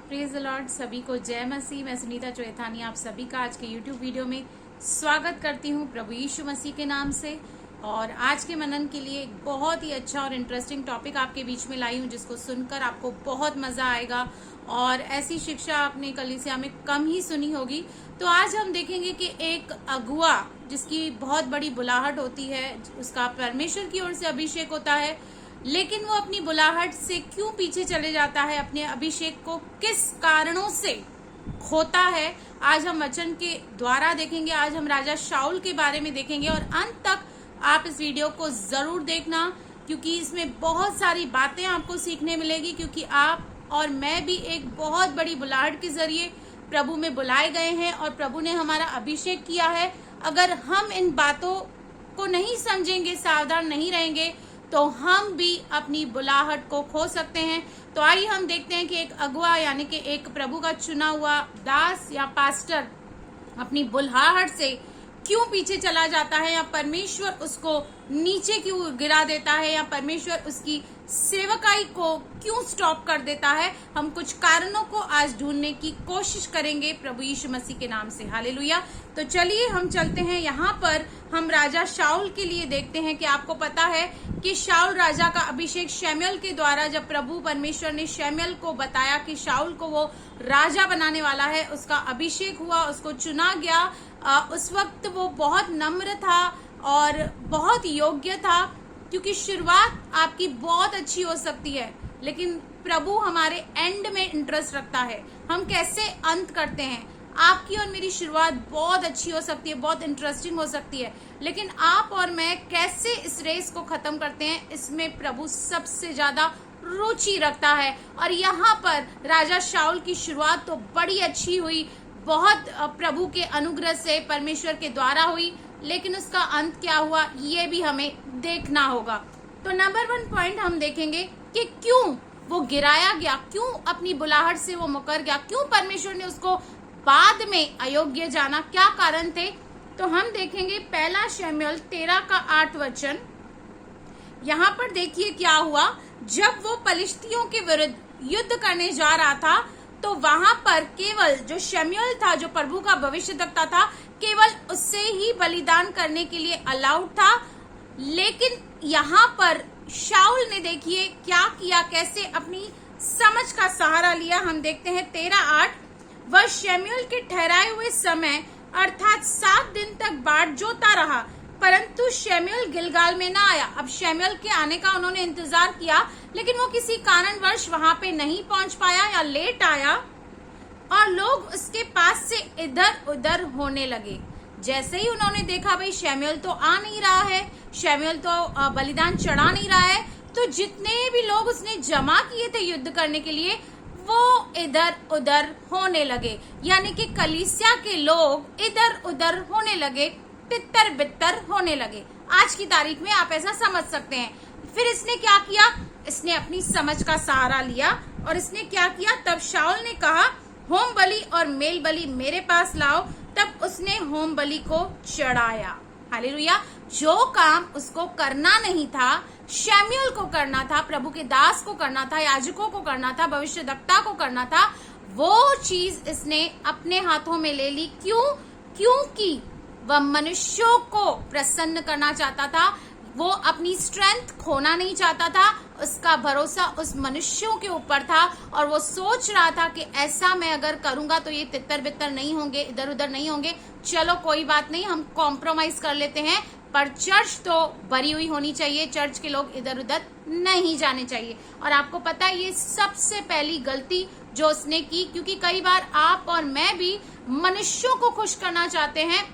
Praise the Lord. सभी को जय मसीह। मैं सुनीता चोएथानी आप सभी का आज के YouTube वीडियो में स्वागत करती हूँ प्रभु यीशु मसीह के नाम से। और आज के मनन के लिए एक बहुत ही अच्छा और इंटरेस्टिंग टॉपिक आपके बीच में लाई हूँ, जिसको सुनकर आपको बहुत मजा आएगा। और ऐसी शिक्षा आपने कलीसिया में कम ही सुनी होगी। तो आज हम देखेंगे कि एक अगुआ जिसकी बहुत बड़ी बुलाहट होती है, उसका परमेश्वर की ओर से अभिषेक होता है, लेकिन वो अपनी बुलाहट से क्यों पीछे चले जाता है, अपने अभिषेक को किस कारणों से खोता है, आज हम वचन के द्वारा देखेंगे। आज हम राजा शाऊल के बारे में देखेंगे और अंत तक आप इस वीडियो को जरूर देखना, क्योंकि इसमें बहुत सारी बातें आपको सीखने मिलेगी। क्योंकि आप और मैं भी एक बहुत बड़ी बुलाहट के जरिए प्रभु में बुलाए गए हैं और प्रभु ने हमारा अभिषेक किया है। अगर हम इन बातों को नहीं समझेंगे, सावधान नहीं रहेंगे, तो हम भी अपनी बुलाहट को खो सकते हैं। तो आइए हम देखते हैं कि एक अगुआ यानी कि एक प्रभु का चुना हुआ दास या पास्टर अपनी बुलाहट से क्यों पीछे चला जाता है, या परमेश्वर उसको नीचे क्यों गिरा देता है, या परमेश्वर उसकी सेवकाई को क्यों स्टॉप कर देता है। हम कुछ कारणों को आज ढूंढने की कोशिश करेंगे प्रभु यीशु मसीह के नाम से। हालेलुया। तो चलिए हम चलते हैं। यहाँ पर हम राजा शाऊल के लिए देखते हैं कि आपको पता है कि शाऊल राजा का अभिषेक शमूएल के द्वारा, जब प्रभु परमेश्वर ने शमूएल को बताया कि शाऊल को वो राजा बनाने वाला है, उसका अभिषेक हुआ, उसको चुना गया। उस वक्त वो बहुत नम्र था और बहुत योग्य था, क्योंकि शुरुआत आपकी बहुत अच्छी हो सकती है, लेकिन प्रभु हमारे एंड में इंटरेस्ट रखता है, हम कैसे अंत करते हैं। आपकी और मेरी शुरुआत बहुत अच्छी हो सकती है, बहुत इंटरेस्टिंग हो सकती है, लेकिन आप और मैं कैसे इस रेस को खत्म करते हैं, इसमें प्रभु सबसे ज्यादा रुचि रखता है। और यहाँ पर राजा शाऊल की शुरुआत तो बड़ी अच्छी हुई, बहुत प्रभु के अनुग्रह से परमेश्वर के द्वारा हुई, लेकिन उसका अंत क्या हुआ ये भी हमें देखना होगा। तो नंबर 1 पॉइंट हम देखेंगे कि क्यों वो गिराया गया, क्यों अपनी बुलाहट से वो मुकर गया, क्यों परमेश्वर ने उसको बाद में अयोग्य जाना, क्या कारण थे। तो हम देखेंगे पहला शमूएल 13 का 8 वचन। यहाँ पर देखिए क्या हुआ। जब वो पलिश्तियों के विरुद्ध युद्ध करने जा रहा था, तो वहां पर केवल जो शमूएल था, जो प्रभु का भविष्यद्वक्ता था, केवल उससे ही बलिदान करने के लिए अलाउड था। लेकिन यहाँ पर शाऊल ने देखिए क्या किया, कैसे अपनी समझ का सहारा लिया। हम देखते हैं 13:8। वह शमूएल के ठहराए हुए समय अर्थात 7 दिन तक बाट जोता रहा, परंतु शमूएल गिलगाल में ना आया। अब शमूएल के आने का उन्होंने इंतजार किया, लेकिन वो किसी कारणवश वहां पे नहीं पहुंच पाया या लेट आया, और लोग उसके पास से इधर उधर होने लगे। जैसे ही उन्होंने देखा भाई शमूएल तो आ नहीं रहा है, शमूएल तो बलिदान चढ़ा नहीं रहा है, तो जितने भी लोग उसने जमा किए थे युद्ध करने के लिए, वो इधर उधर होने लगे। यानी कि कलीसिया के लोग इधर उधर होने लगे, तितर बितर होने लगे। आज की तारीख में आप ऐसा समझ सकते हैं। फिर इसने क्या किया, इसने अपनी समझ का सहारा लिया और इसने क्या किया। तब शाऊल ने कहा, होम बलि और मेल बलि मेरे पास लाओ। तब उसने होम बलि को चढ़ाया। हालेलुया। जो काम उसको करना नहीं था, शमूएल को करना था, प्रभु के दास को करना था, याजकों को करना था, भविष्यद्वक्ता को करना था, वो चीज इसने अपने हाथों में ले ली। क्योंकि वह मनुष्यों को प्रसन्न करना चाहता था, वो अपनी स्ट्रेंथ खोना नहीं चाहता था, उसका भरोसा उस मनुष्यों के ऊपर था, और वो सोच रहा था कि ऐसा मैं अगर करूंगा तो ये तितर बितर नहीं होंगे, इधर उधर नहीं होंगे, चलो कोई बात नहीं, हम कॉम्प्रोमाइज कर लेते हैं, पर चर्च तो भरी हुई होनी चाहिए, चर्च के लोग इधर उधर नहीं जाने चाहिए। और आपको पता है ये सबसे पहली गलती जो उसने की, क्योंकि कई बार आप और मैं भी मनुष्यों को खुश करना चाहते हैं,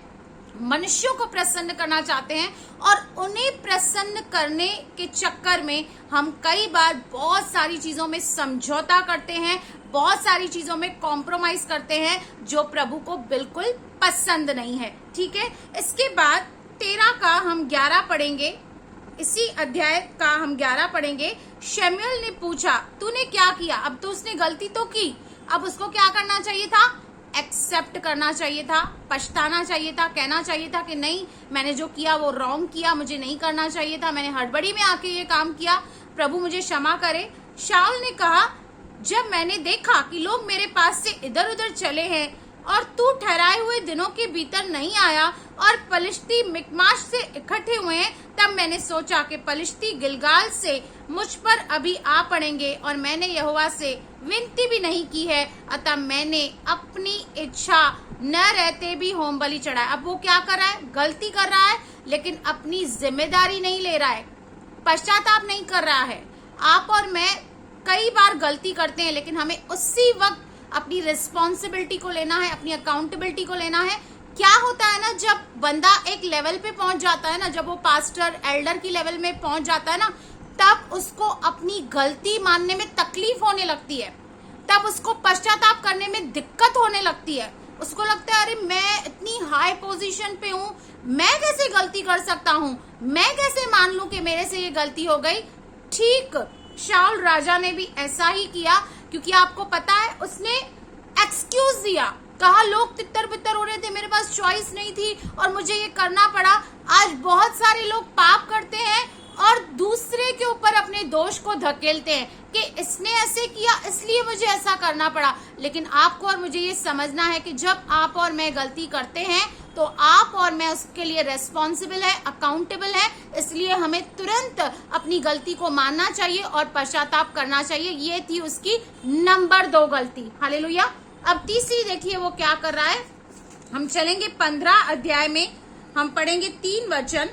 मनुष्यों को प्रसन्न करना चाहते हैं, और उन्हें प्रसन्न करने के चक्कर में हम कई बार बहुत सारी चीजों में समझौता करते हैं, बहुत सारी चीजों में कॉम्प्रोमाइज करते हैं, जो प्रभु को बिल्कुल पसंद नहीं है। ठीक है। इसके बाद 13 का हम 11 पढ़ेंगे, इसी अध्याय का हम 11 पढ़ेंगे। शमूएल ने पूछा, तूने क्या किया। अब तो उसने गलती तो की, अब उसको क्या करना चाहिए था, एक्सेप्ट करना चाहिए था, पछताना चाहिए था, कहना चाहिए था कि नहीं, मैंने जो किया वो रॉन्ग किया, मुझे नहीं करना चाहिए था, मैंने हड़बड़ी में आके ये काम किया, प्रभु मुझे क्षमा करे। शाऊल ने कहा, जब मैंने देखा कि लोग मेरे पास से इधर उधर चले हैं और तू ठहराए हुए दिनों के भीतर नहीं आया और पलिश्ती मिकमाश से इकट्ठे हुए हैं, तब मैंने सोचा कि पलिश्ती गिलगाल से मुझ पर अभी आ पड़ेंगे और मैंने यहोवा से विनती भी नहीं की है, अतः मैंने अपनी इच्छा न रहते भी होम बलि चढ़ाया। अब वो क्या कर रहा है? गलती कर रहा है, लेकिन अपनी जिम्मेदारी नहीं ले रहा है, पश्चाताप नहीं कर रहा है। आप और मैं कई बार गलती करते हैं, लेकिन हमें उसी वक्त अपनी रिस्पॉन्सिबिलिटी को लेना है, अपनी अकाउंटेबिलिटी को लेना है। क्या होता है ना, जब बंदा एक लेवल पे पहुंच जाता है ना, जब वो पास्टर एल्डर की लेवल में पहुंच जाता है ना, तब उसको अपनी गलती मानने में तकलीफ होने लगती है, तब उसको पश्चाताप करने में दिक्कत होने लगती है। उसको लगता है अरे मैं इतनी हाई पोजीशन पे हूँ, मैं कैसे गलती कर सकता हूँ, मैं कैसे मान लूं कि मेरे से ये गलती हो गई। ठीक शाऊल राजा ने भी ऐसा ही किया, क्योंकि आपको पता है उसने एक्सक्यूज दिया, कहा लोग तितर बितर हो रहे थे, मेरे पास चॉइस नहीं थी और मुझे ये करना पड़ा। आज बहुत सारे लोग पाप करते हैं और दूसरे के ऊपर अपने दोष को धकेलते हैं कि इसने ऐसे किया इसलिए मुझे ऐसा करना पड़ा। लेकिन आपको और मुझे ये समझना है कि जब आप और मैं गलती करते हैं तो आप और मैं उसके लिए रेस्पॉन्सिबल है, अकाउंटेबल है, इसलिए हमें तुरंत अपनी गलती को मानना चाहिए और पश्चाताप करना चाहिए। ये थी उसकी नंबर 2 गलती। हालेलुया। अब तीसरी देखिए वो क्या कर रहा है। हम चलेंगे 15 अध्याय में, हम पढ़ेंगे 3 वचन।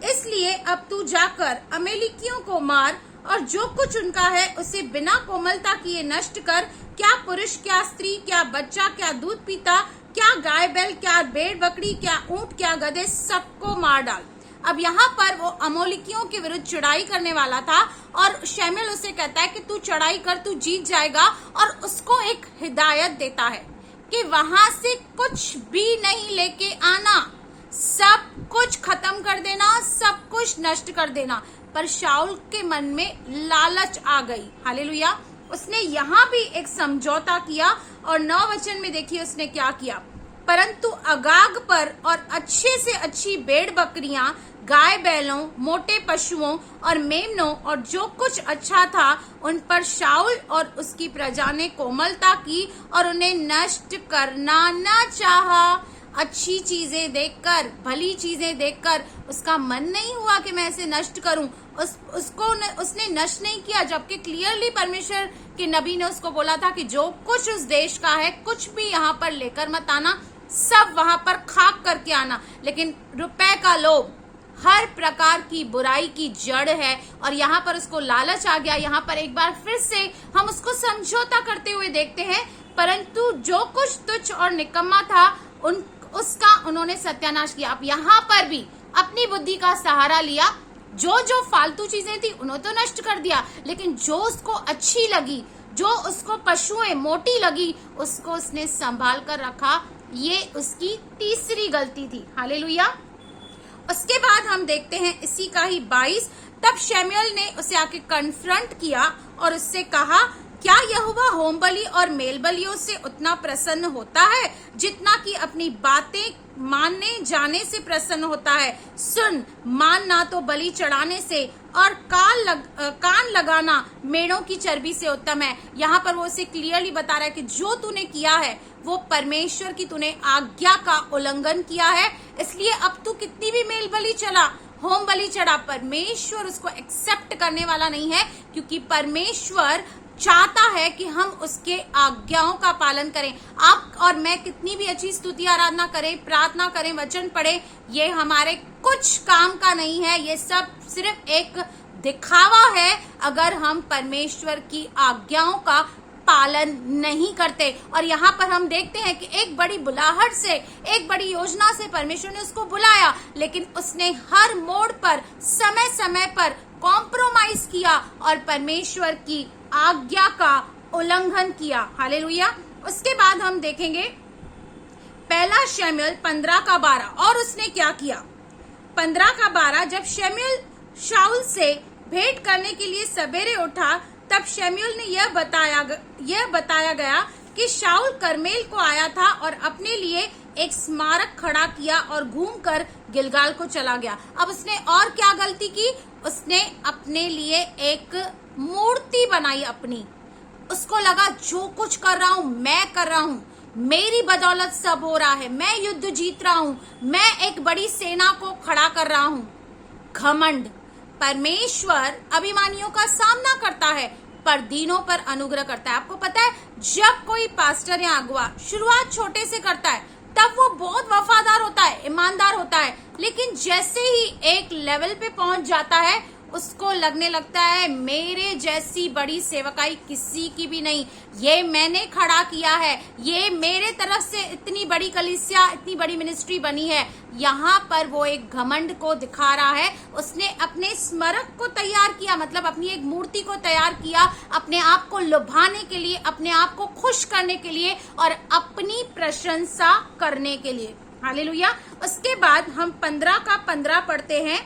इसलिए अब तू जाकर अमेलिकियों को मार और जो कुछ उनका है उसे बिना कोमलता किए नष्ट कर, क्या पुरुष, क्या स्त्री, क्या बच्चा, क्या दूध पीता, क्या गाय बैल, क्या भेड़ बकरी, क्या ऊंट, क्या गधे, सबको मार डाल। अब यहाँ पर वो अमोलिकियों के विरुद्ध चढ़ाई करने वाला था और शमूएल उसे कहता है कि तू चढ़ाई कर, तू जीत जाएगा, और उसको एक हिदायत देता है कि वहां से कुछ भी नहीं लेके आना, सब कुछ खत्म कर देना, सब कुछ नष्ट कर देना। पर शाऊल के मन में लालच आ गई। हालेलुया। उसने यहाँ भी एक समझौता किया और 9 वचन में देखिए उसने क्या किया। परंतु अगाग पर और अच्छे से अच्छी भेड़ बकरियां, गाय बैलों, मोटे पशुओं और मेमनों और जो कुछ अच्छा था उन पर शाऊल और उसकी प्रजा ने कोमलता की और उन्हें नष्ट करना न चाहा। अच्छी चीजें देखकर, भली चीजें देखकर उसका मन नहीं हुआ कि मैं इसे नष्ट करूं। उसने नष्ट नहीं किया, जबकि क्लियरली परमेश्वर के नबी ने उसको बोला था कि जो कुछ उस देश का है कुछ भी यहाँ पर लेकर मत आना, सब वहां पर खाक करके आना। लेकिन रुपए का लोभ हर प्रकार की बुराई की जड़ है और यहाँ पर उसको लालच आ गया। यहाँ पर एक बार फिर से हम उसको समझौता करते हुए देखते हैं, परंतु जो कुछ तुच्छ और निकम्मा था उसका उन्होंने सत्यानाश किया। अब यहाँ पर भी अपनी बुद्धि का सहारा लिया, जो जो फालतू चीजें थी उन्होंने तो नष्ट कर दिया, लेकिन जो उसको अच्छी लगी, जो उसको पशुएं मोटी लगी, उसको उसने संभाल कर रखा। ये उसकी तीसरी गलती थी। हालेलुया। उसके बाद हम देखते हैं इसी का ही 22। तब शमूएल ने उसे आके कन्फ्रंट किया और उससे कहा, क्या यहोवा होम बलि और मेल बलियों से उतना प्रसन्न होता है जितना कि अपनी बातें मानने जाने से प्रसन्न होता है? सुन, मानना तो बलि चढ़ाने से और कान लगाना मेढ़ों की चर्बी से उत्तम है। यहाँ पर वो उसे क्लियरली बता रहा है कि जो तूने किया है वो परमेश्वर की तूने आज्ञा का उल्लंघन किया है, इसलिए अब तू कितनी भी मेल बलि चला, होम बलि चढ़ा, परमेश्वर उसको एक्सेप्ट करने वाला नहीं है, क्योंकि परमेश्वर चाहता है कि हम उसके आज्ञाओं का पालन करें। आप और मैं कितनी भी अच्छी स्तुति आराधना करें, प्रार्थना करें, वचन पढ़े, ये हमारे कुछ काम का नहीं है। ये सब सिर्फ एक दिखावा है अगर हम परमेश्वर की आज्ञाओं का पालन नहीं करते। और यहाँ पर हम देखते हैं कि एक बड़ी बुलाहट से, एक बड़ी योजना से परमेश्वर ने उसको बुलाया, लेकिन उसने हर मोड़ पर समय समय पर कॉम्प्रोमाइज किया और परमेश्वर की आज्ञा का उल्लंघन किया। हालेलुया। उसके बाद हम देखेंगे 1 शमूएल 15:12। और उसने क्या किया? 15:12, जब शमूएल शाऊल से भेंट करने के लिए सवेरे उठा, तब शमूएल ने यह बताया गया कि शाऊल करमेल को आया था और अपने लिए एक स्मारक खड़ा किया और घूमकर गिलगाल को चला गया। अब उसने और क्या गलती की? उसने अपने लिए एक मूर्ति बनाई अपनी, उसको लगा जो कुछ कर रहा हूं मैं कर रहा हूं, मेरी बदौलत सब हो रहा है, मैं युद्ध जीत रहा हूं, मैं एक बड़ी सेना को खड़ा कर रहा हूं। घमंड। परमेश्वर अभिमानियों का सामना करता है पर दीनों पर अनुग्रह करता है। आपको पता है, जब कोई पास्टर या अगुआ शुरुआत छोटे से करता है तब वो बहुत वफादार होता है, ईमानदार होता है, लेकिन जैसे ही एक लेवल पे पहुंच जाता है उसको लगने लगता है मेरे जैसी बड़ी सेवकाई किसी की भी नहीं, ये मैंने खड़ा किया है, ये मेरे तरफ से इतनी बड़ी कलीसिया, इतनी बड़ी मिनिस्ट्री बनी है। यहाँ पर वो एक घमंड को दिखा रहा है। उसने अपने स्मारक को तैयार किया, मतलब अपनी एक मूर्ति को तैयार किया, अपने आप को लुभाने के लिए, अपने आप को खुश करने के लिए और अपनी प्रशंसा करने के लिए। हालेलुया। उसके बाद हम 15 का 15 पढ़ते हैं।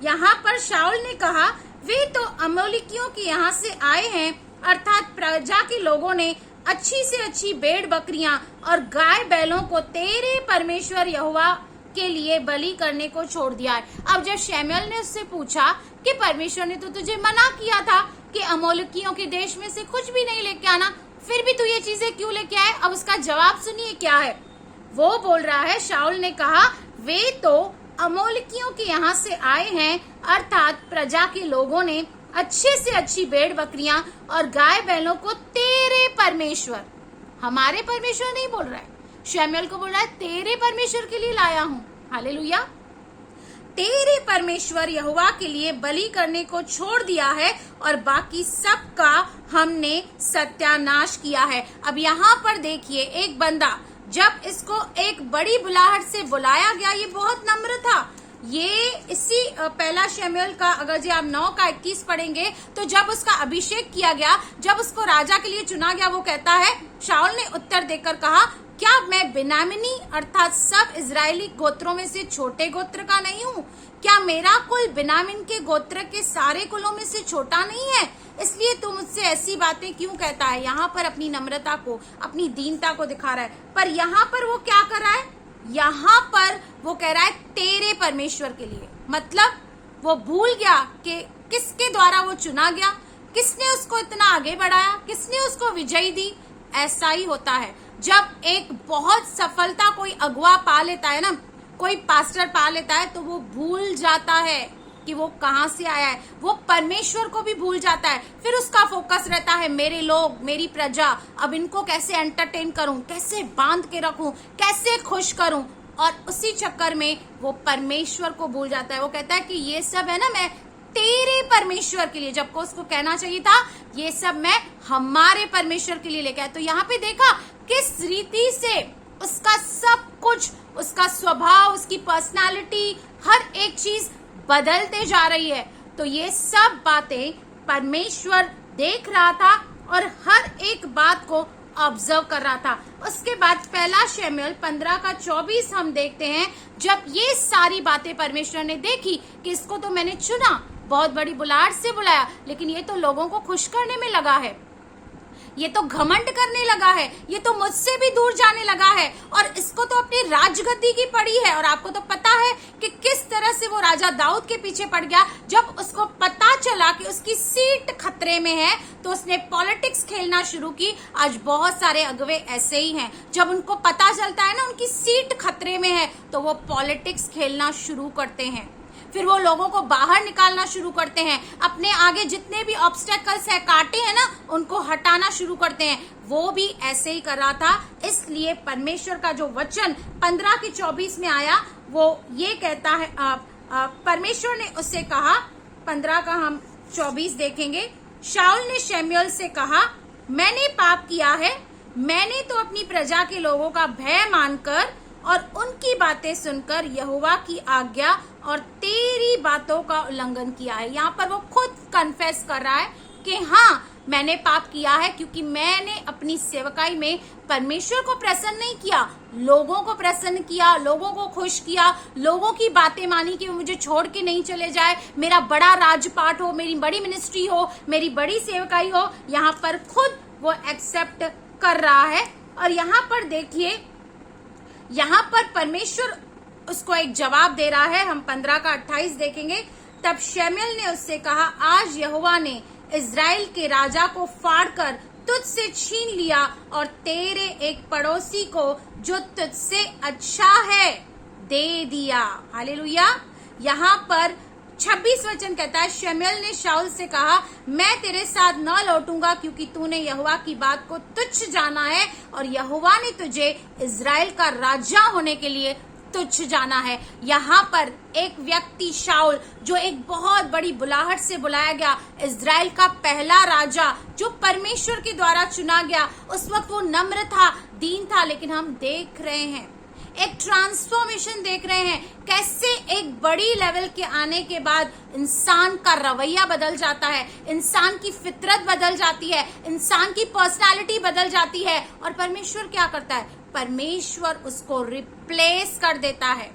यहाँ पर शाऊल ने कहा, वे तो अमोलिकियों के यहाँ से आए हैं, अर्थात प्रजा के लोगों ने अच्छी से अच्छी भेड़ बकरियां और गाय बैलों को तेरे परमेश्वर यहोवा के लिए बलि करने को छोड़ दिया है। अब जब शमूएल ने उससे पूछा कि परमेश्वर ने तो तुझे मना किया था कि अमोलिकियों के देश में से कुछ भी नहीं लेके आना, फिर भी तू ये चीजें क्यों लेके आए? अब उसका जवाब सुनिए क्या है। वो बोल रहा है, शाऊल ने कहा, वे तो अमोलिकियों के यहाँ से आए हैं, अर्थात प्रजा के लोगों ने अच्छे से अच्छी भेड़ बकरियां और गाय बैलों को तेरे परमेश्वर, हमारे परमेश्वर नहीं बोल रहा है, शमूएल को बोल रहा है तेरे परमेश्वर के लिए लाया हूं। हालेलुया। तेरे परमेश्वर यहोवा के लिए बलि करने को छोड़ दिया है और बाकी सब का हमने सत्यानाश किया है। अब यहाँ पर देखिए, एक बंदा जब इसको एक बड़ी बुलाहट से बुलाया गया, ये बहुत नम्र था। ये इसी पहला शमूएल का, अगर जी आप 9 का 21 पढ़ेंगे तो जब उसका अभिषेक किया गया, जब उसको राजा के लिए चुना गया, वो कहता है, शाऊल ने उत्तर देकर कहा, क्या मैं बिन्यामीनी अर्थात सब इजरायली गोत्रों में से छोटे गोत्र का नहीं हूँ? क्या मेरा कुल बिन्यामीन के गोत्र के सारे कुलों में से छोटा नहीं है? इसलिए तू मुझसे ऐसी बातें क्यों कहता है? यहाँ पर अपनी नम्रता को, अपनी दीनता को दिखा रहा है। पर यहाँ पर वो क्या कर रहा है? यहाँ पर वो कह रहा है तेरे परमेश्वर के लिए। मतलब वो भूल गया कि किसके द्वारा वो चुना गया, किसने उसको इतना आगे बढ़ाया, किसने उसको विजयी दी। ऐसा ही होता है जब एक बहुत सफलता कोई अगुआ पा लेता है ना, कोई पास्टर पा लेता है, तो वो भूल जाता है कि वो कहाँ से आया है, वो परमेश्वर को भी भूल जाता है। फिर उसका फोकस रहता है मेरे लोग, मेरी प्रजा, अब इनको कैसे एंटरटेन करूं, कैसे बांध के रखूं, कैसे खुश करूं, और उसी चक्कर में वो परमेश्वर को भूल जाता है। वो कहता है कि ये सब है ना मैं तेरे परमेश्वर के लिए, जबको उसको कहना चाहिए था ये सब मैं हमारे परमेश्वर के लिए लेके आया। तो यहाँ पे देखा किस रीति से उसका सब कुछ, उसका स्वभाव, उसकी पर्सनालिटी, हर एक चीज बदलते जा रही है। तो ये सब बातें परमेश्वर देख रहा था और हर एक बात को ऑब्जर्व कर रहा था। उसके बाद पहला शमूएल 15 का 24 हम देखते हैं। जब ये सारी बातें परमेश्वर ने देखी कि इसको तो मैंने चुना, बहुत बड़ी बुलाहट से बुलाया, लेकिन ये तो लोगों को खुश करने में लगा है, ये तो घमंड करने लगा है, ये तो मुझसे भी दूर जाने लगा है, और इसको तो अपनी राजगद्दी की पड़ी है। और आपको तो पता है कि किस तरह से वो राजा दाऊद के पीछे पड़ गया। जब उसको पता चला कि उसकी सीट खतरे में है तो उसने पॉलिटिक्स खेलना शुरू की। आज बहुत सारे अगुवे ऐसे ही हैं, जब उनको पता चलता है ना उनकी सीट खतरे में है तो वो पॉलिटिक्स खेलना शुरू करते हैं। फिर वो लोगों को बाहर निकालना शुरू करते हैं, अपने आगे जितने भी ऑब्स्टेकल्स है, कांटे हैं ना, उनको हटाना शुरू करते हैं। वो भी ऐसे ही कर रहा था। इसलिए परमेश्वर का जो वचन 15 के 24 में आया वो ये कहता है, परमेश्वर ने उससे कहा, 15 का हम 24 देखेंगे। शाऊल ने शमूएल से कहा, मैंने पाप किया है, मैंने तो अपनी प्रजा के लोगों का भय मानकर और उनकी बातें सुनकर यहोवा की आज्ञा और तेरी बातों का उल्लंघन किया है। यहाँ पर वो खुद कन्फेस कर रहा है कि हाँ मैंने पाप किया है, क्योंकि मैंने अपनी सेवकाई में परमेश्वर को प्रसन्न नहीं किया, लोगों को प्रसन्न किया, लोगों को खुश किया, लोगों की बातें मानी कि वो मुझे छोड़ के नहीं चले जाए, मेरा बड़ा राजपाट हो, मेरी बड़ी मिनिस्ट्री हो, मेरी बड़ी सेवकाई हो। यहाँ पर खुद वो एक्सेप्ट कर रहा है। और यहाँ पर देखिए, यहाँ पर परमेश्वर उसको एक जवाब दे रहा है। हम 15 का 28 देखेंगे। तब शमूएल ने उससे कहा, आज यहोवा ने इज़राइल के राजा को फाड़कर तुझसे छीन लिया और तेरे एक पड़ोसी को जो तुझसे अच्छा है दे दिया। हालेलुया। यहाँ पर 26 वचन कहता है, शमूएल ने शाऊल से कहा, मैं तेरे साथ न लौटूंगा क्योंकि तूने यहोवा की बात को तुच्छ जाना है और यहोवा ने तुझे इजराइल का राजा होने के लिए तुच्छ जाना है। यहाँ पर एक व्यक्ति शाऊल, जो एक बहुत बड़ी बुलाहट से बुलाया गया, इजराइल का पहला राजा जो परमेश्वर के द्वारा चुना गया, उस वक्त वो नम्र था, दीन था, लेकिन हम देख रहे हैं एक ट्रांसफॉर्मेशन देख रहे हैं, कैसे एक बड़ी लेवल के आने के बाद इंसान का रवैया बदल जाता है, इंसान की फितरत बदल जाती है, इंसान की पर्सनालिटी बदल जाती है। और परमेश्वर क्या करता है? परमेश्वर उसको रिप्लेस कर देता है।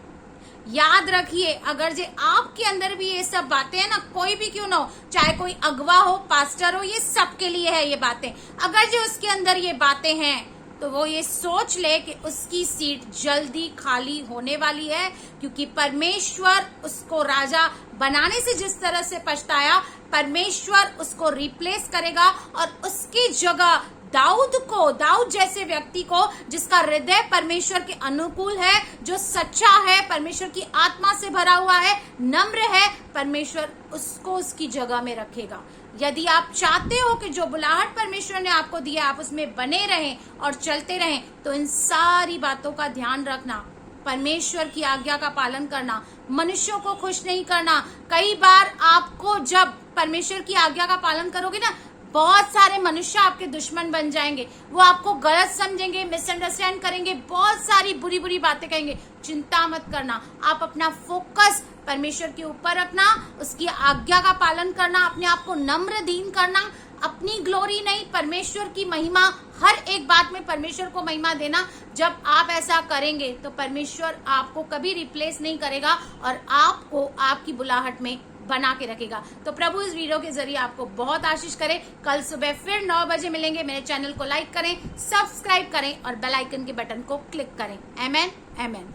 याद रखिए, अगर जे आपके अंदर भी ये सब बातें हैं ना, कोई भी क्यों ना हो, चाहे कोई अगवा हो, पास्टर हो, ये सबके लिए है ये बातें। अगर जो उसके अंदर ये बातें हैं तो वो ये सोच ले कि उसकी सीट जल्दी खाली होने वाली है, क्योंकि परमेश्वर उसको राजा बनाने से जिस तरह से पछताया, परमेश्वर उसको रिप्लेस करेगा और उसकी जगह दाऊद जैसे व्यक्ति को, जिसका हृदय परमेश्वर के अनुकूल है, जो सच्चा है, परमेश्वर की आत्मा से भरा हुआ है, नम्र है, परमेश्वर उसको उसकी जगह में रखेगा। यदि आप चाहते हो कि जो बुलाहट परमेश्वर ने आपको दिया आप उसमें बने रहें और चलते रहें, तो इन सारी बातों का ध्यान रखना, परमेश्वर की आज्ञा का पालन करना, मनुष्यों को खुश नहीं करना। कई बार आपको जब परमेश्वर की आज्ञा का पालन करोगे ना, बहुत सारे मनुष्य आपके दुश्मन बन जाएंगे, वो आपको गलत समझेंगे, मिसअंडरस्टैंड करेंगे, बहुत सारी बुरी बुरी बातें कहेंगे। चिंता मत करना, आप अपना फोकस परमेश्वर के ऊपर रखना, उसकी आज्ञा का पालन करना, अपने आप को नम्र दीन करना, अपनी ग्लोरी नहीं, परमेश्वर की महिमा, हर एक बात में परमेश्वर को महिमा देना। जब आप ऐसा करेंगे तो परमेश्वर आपको कभी रिप्लेस नहीं करेगा और आपको आपकी बुलाहट में बना के रखेगा। तो प्रभु इस वीडियो के जरिए आपको बहुत आशीष करे। कल सुबह फिर 9 बजे मिलेंगे। मेरे चैनल को लाइक करें, सब्सक्राइब करें और बेल आइकन के बटन को क्लिक करें। आमेन, आमेन।